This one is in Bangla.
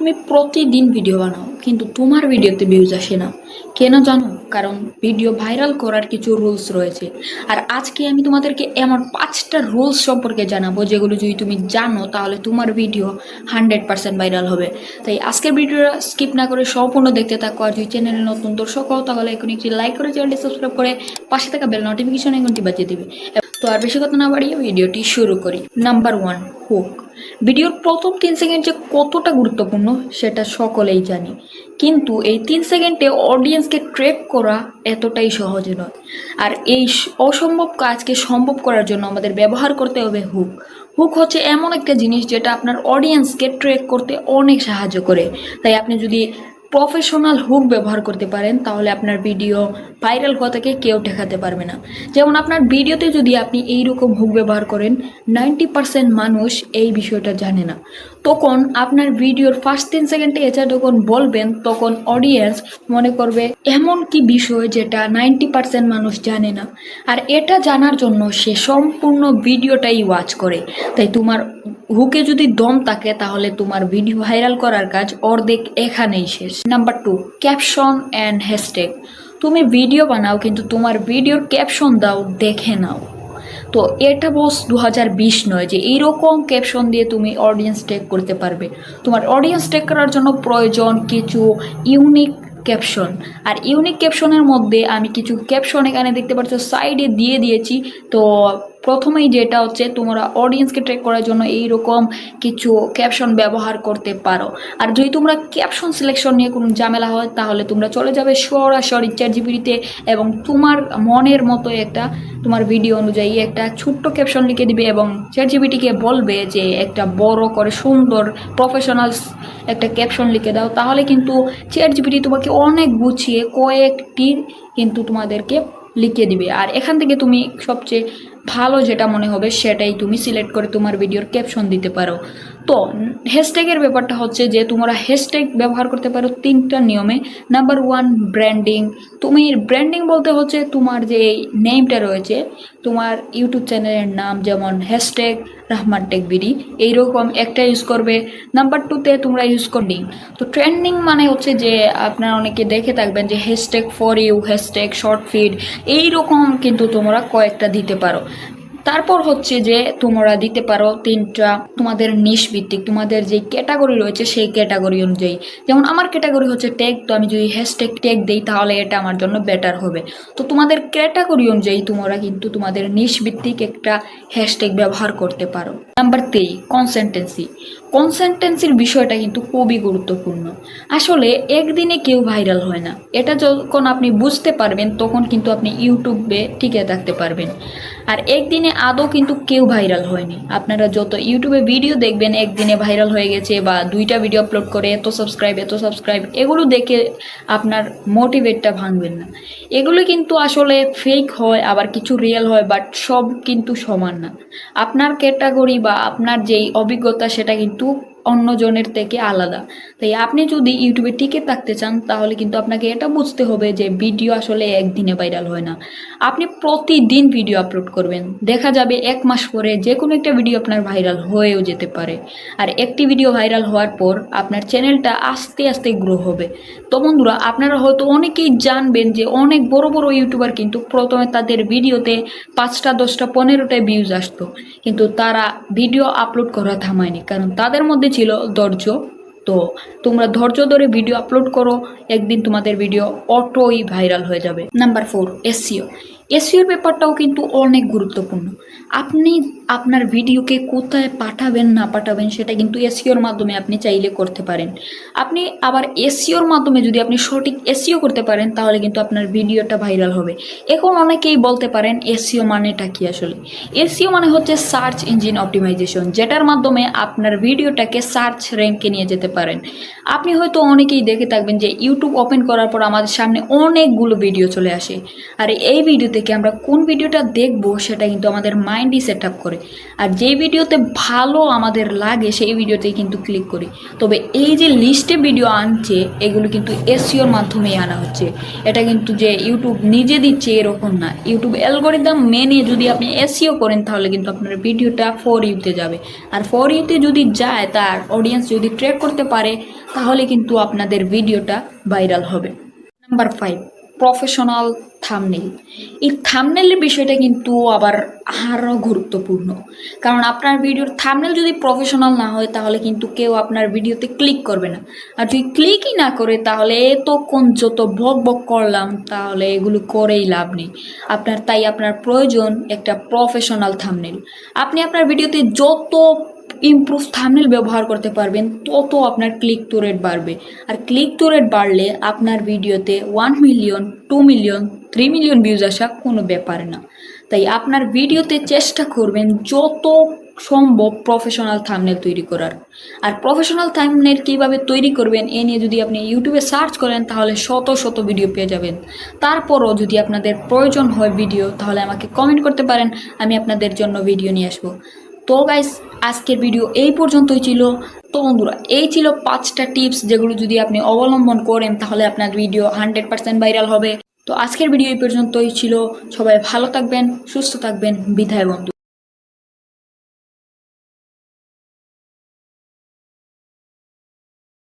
তুমি প্রতিদিন ভিডিও বানাও কিন্তু তোমার ভিডিওতে ভিউজ আসে না কেন জানো? কারণ ভিডিও ভাইরাল করার কিছু রুলস রয়েছে। আর আজকে আমি তোমাদেরকে এমন 5টা রুলস সম্পর্কে জানাবো যেগুলো যদি তুমি জানো তাহলে তোমার ভিডিও 100% ভাইরাল হবে। তাই আজকের ভিডিওটা স্কিপ না করে সম্পূর্ণ দেখতে থাকো। আর যদি চ্যানেলে নতুন দর্শক হও তাহলে এখন একটি লাইক করে চ্যানেলটি সাবস্ক্রাইব করে পাশে থাকা বেল নোটিফিকেশন আইকনটি বাজিয়ে দিবে। তো আর বেশি কথা না বাড়িয়ে ভিডিওটি শুরু করি। Number 1, hook. ভিডিওর প্রথম 3 সেকেন্ড যে কতটা গুরুত্বপূর্ণ সেটা সকলেই জানি, কিন্তু এই 3 সেকেন্ডে অডিয়েন্সকে ট্র্যাক করা এতটাই সহজ নয়। আর এই অসম্ভব কাজকে সম্ভব করার জন্য আমাদের ব্যবহার করতে হবে হুক। হুক হচ্ছে এমন একটা জিনিস যেটা আপনার অডিয়েন্সকে ট্র্যাক করতে অনেক সাহায্য করে। তাই আপনি যদি প্রফেশনাল হুক ব্যবহার করতে পারেন তাহলে আপনার ভিডিও ভাইরাল হওয়াকে কেউ ঠেকাতে পারবে না। যেমন আপনার ভিডিওতে যদি আপনি এইরকম হুক ব্যবহার করেন, 90% মানুষ এই বিষয়টা জানে না। তখন আপনার ভিডিওর ফার্স্ট 3 সেকেন্ডে এটা যখন বলবেন তখন অডিয়েন্স মনে করবে এমন কি বিষয় যেটা 90% মানুষ জানে না। আর এটা জানার জন্য সে সম্পূর্ণ ভিডিওটাই ওয়াচ করে। তাই তোমার হুকে যদি দম থাকে তাহলে তোমার ভিডিও ভাইরাল করার কাজ অর্ধেক এখানেই শেষ। Number 2, caption and hashtag. তুমি ভিডিও বানাও কিন্তু তোমার ভিডিওর ক্যাপশন দাও দেখে নাও। তো এটা বস 2020 নয় যে এইরকম ক্যাপশন দিয়ে তুমি অডিয়েন্স ট্যাগ করতে পারবে। তোমার অডিয়েন্স ট্যাগ করার জন্য প্রয়োজন কিছু ইউনিক ক্যাপশন। আর ইউনিক ক্যাপশনের মধ্যে আমি কিছু ক্যাপশন এখানে দেখতে পাচ্ছ সাইডে দিয়ে দিয়েছি। তো প্রথমেই যেটা হচ্ছে তোমরা অডিয়েন্সকে ট্র্যাক করার জন্য এইরকম কিছু ক্যাপশন ব্যবহার করতে পারো। আর যদি তোমরা ক্যাপশন সিলেকশন নিয়ে কোনো ঝামেলা হয় তাহলে তোমরা চলে যাবে সরাসরি চ্যাটজিপিটিতে এবং তোমার মনের মতো একটা তোমার ভিডিও অনুযায়ী একটা ছোট্ট ক্যাপশন লিখে দিবে এবং চ্যাটজিপিটিকে বলবে যে একটা বড় করে সুন্দর প্রফেশনাল একটা ক্যাপশন লিখে দাও। তাহলে কিন্তু চ্যাটজিপিটি তোমাকে অনেক গুছিয়ে কয়েকটি কিন্তু তোমাদেরকে লিখে দিবে। আর এখান থেকে তুমি সবচেয়ে ভালো যেটা মনে হবে সেটাই তুমি সিলেক্ট করে তোমার ভিডিওর ক্যাপশন দিতে পারো। তো হ্যাশট্যাগের ব্যাপারটা হচ্ছে যে তোমরা হ্যাশট্যাগ ব্যবহার করতে পারো 3টা নিয়মে। Number 1, branding. তুমি ব্র্যান্ডিং বলতে হচ্ছে তোমার যে নেমটা রয়েছে তোমার ইউটিউব চ্যানেলের নাম, যেমন হ্যাশট্যাগ রহমান টেক বিডি এইরকম একটা ইউজ করবে। নাম্বার 2তে তোমরা ইউজ করবে তো ট্রেন্ডিং, মানে হচ্ছে যে আপনারা অনেকে দেখে থাকবেন যে hashtag for you, hashtag short feed এইরকম কিন্তু তোমরা কয়েকটা দিতে পারো। তারপর হচ্ছে যে তোমরা দিতে পারো 3টা তোমাদের নিশ ভিত্তিক, তোমাদের যে ক্যাটাগরি রয়েছে সেই ক্যাটাগরি অনুযায়ী। যেমন আমার ক্যাটাগরি হচ্ছে ট্যাগ, তো আমি যদি হ্যাশট্যাগ ট্যাগ দিই তাহলে এটা আমার জন্য বেটার হবে। তো তোমাদের ক্যাটাগরি অনুযায়ী তোমরা কিন্তু তোমাদের নিশ ভিত্তিক একটা হ্যাশট্যাগ ব্যবহার করতে পারো। Number 3, consistency. কনসিস্টেন্সির বিষয়টা কিন্তু খুবই গুরুত্বপূর্ণ। আসলে একদিনে কেউ ভাইরাল হয় না, এটা যখন আপনি বুঝতে পারবেন তখন কিন্তু আপনি ইউটিউবে টিকে থাকতে পারবেন। আর একদিনে আদৌ কিন্তু কেউ ভাইরাল হয়নি। আপনারা যত ইউটিউবে ভিডিও দেখবেন একদিনে ভাইরাল হয়ে গেছে বা 2টা ভিডিও আপলোড করে এত সাবস্ক্রাইব এগুলো দেখে আপনার মোটিভেটটা ভাঙবেন না। এগুলো কিন্তু আসলে ফেক হয়, আবার কিছু রিয়েল হয়, বাট সব কিন্তু সমান না। আপনার ক্যাটাগরি বা আপনার যেই অভিজ্ঞতা সেটা কিন্তু অন্যজনের থেকে আলাদা। তাই আপনি যদি ইউটিউবে টিকে থাকতে চান তাহলে কিন্তু আপনাকে এটা বুঝতে হবে যে ভিডিও আসলে একদিনে ভাইরাল হয় না। আপনি প্রতিদিন ভিডিও আপলোড করবেন, দেখা যাবে 1 মাস পরে যে কোনো একটা ভিডিও আপনার ভাইরাল হয়েও যেতে পারে। আর একটি ভিডিও ভাইরাল হওয়ার পর আপনার চ্যানেলটা আস্তে আস্তে গ্রো হবে। তো বন্ধুরা, আপনারা হয়তো অনেকেই জানবেন যে অনেক বড় বড় ইউটিউবার কিন্তু প্রথমে তাদের ভিডিওতে 5টা 10টা 15টা ভিউজ আসতো, কিন্তু তারা ভিডিও আপলোড করা থামায়নি, কারণ তাদের মধ্যে ছিল ধৈর্য। তো তোমরা ধৈর্য ধরে ভিডিও আপলোড করো, একদিন তোমাদের ভিডিও অটোই ভাইরাল হয়ে যাবে। Number 4, SEO. এসইওর ব্যাপারটাও কিন্তু অনেক গুরুত্বপূর্ণ। আপনি আপনার ভিডিওকে কোথায় পাঠাবেন না পাঠাবেন সেটা কিন্তু এসইওর মাধ্যমে আপনি চাইলে করতে পারেন। আপনি আবার এসইওর মাধ্যমে যদি আপনি সঠিক এসইও করতে পারেন তাহলে কিন্তু আপনার ভিডিওটা ভাইরাল হবে। এখন অনেকেই বলতে পারেন এসইও মানেটা কি? আসলে এসইও মানে হচ্ছে সার্চ ইঞ্জিন অপটিমাইজেশন, যেটার মাধ্যমে আপনার ভিডিওটাকে সার্চ র্যাঙ্কে নিয়ে যেতে পারেন। আপনি হয়তো অনেকেই দেখে থাকবেন যে ইউটিউব ওপেন করার পর আমাদের সামনে অনেকগুলো ভিডিও চলে আসে, আর এই ভিডিওতে থেকে আমরা কোন ভিডিওটা দেখব সেটা কিন্তু আমাদের মাইন্ডই সেট আপ করে। আর যেই ভিডিওতে ভালো আমাদের লাগে সেই ভিডিওতেই কিন্তু ক্লিক করি। তবে এই যে লিস্টে ভিডিও আনছে এগুলো কিন্তু এসইওর মাধ্যমেই আনা হচ্ছে। এটা কিন্তু যে ইউটিউব নিজে দিচ্ছে এরকম না। ইউটিউব অ্যালগরিদম মেনে যদি আপনি এসইও করেন তাহলে কিন্তু আপনার ভিডিওটা ফর ইউতে যাবে। আর ফর ইউতে যদি যায়, তার অডিয়েন্স যদি ট্র্যাক করতে পারে, তাহলে কিন্তু আপনাদের ভিডিওটা ভাইরাল হবে। Number 5, professional thumbnail. এই থাম্বনেলের বিষয়টা কিন্তু আবার আরও গুরুত্বপূর্ণ, কারণ আপনার ভিডিওর থাম্বনেল যদি প্রফেশনাল না হয় তাহলে কিন্তু কেউ আপনার ভিডিওতে ক্লিক করবে না। আর যদি ক্লিকই না করে তাহলে এতক্ষণ যত বক বক করলাম তাহলে এগুলো করেই লাভ নেই। তাই আপনার প্রয়োজন একটা প্রফেশনাল থাম্বনেল। আপনি আপনার ভিডিওতে যত ইমপ্রুভ থাম্বনেল ব্যবহার করতে পারবেন তত আপনার ক্লিক টু রেট বাড়বে। আর ক্লিক টু রেট বাড়লে আপনার ভিডিওতে 1 মিলিয়ন, 2 মিলিয়ন, 3 মিলিয়ন ভিউজ আসা কোনো ব্যাপার না। তাই আপনার ভিডিওতে চেষ্টা করবেন যত সম্ভব প্রফেশনাল থাম্বনেল তৈরি করার। আর প্রফেশনাল থাম্বনেল কীভাবে তৈরি করবেন এ নিয়ে যদি আপনি ইউটিউবে সার্চ করেন তাহলে শত শত ভিডিও পেয়ে যাবেন। তারপরও যদি আপনাদের প্রয়োজন হয় ভিডিও, তাহলে আমাকে কমেন্ট করতে পারেন, আমি আপনাদের জন্য ভিডিও নিয়ে আসবো। তো গাইস, আজকের ভিডিও এই পর্যন্তই ছিল। তো বন্ধুরা, এই ছিল 5টা টিপস যেগুলো যদি আপনি অবলম্বন করেন তাহলে আপনার ভিডিও 100% ভাইরাল হবে। তো আজকের ভিডিও এই পর্যন্তই ছিল। সবাই ভালো থাকবেন, সুস্থ থাকবেন। বিদায় বন্ধু।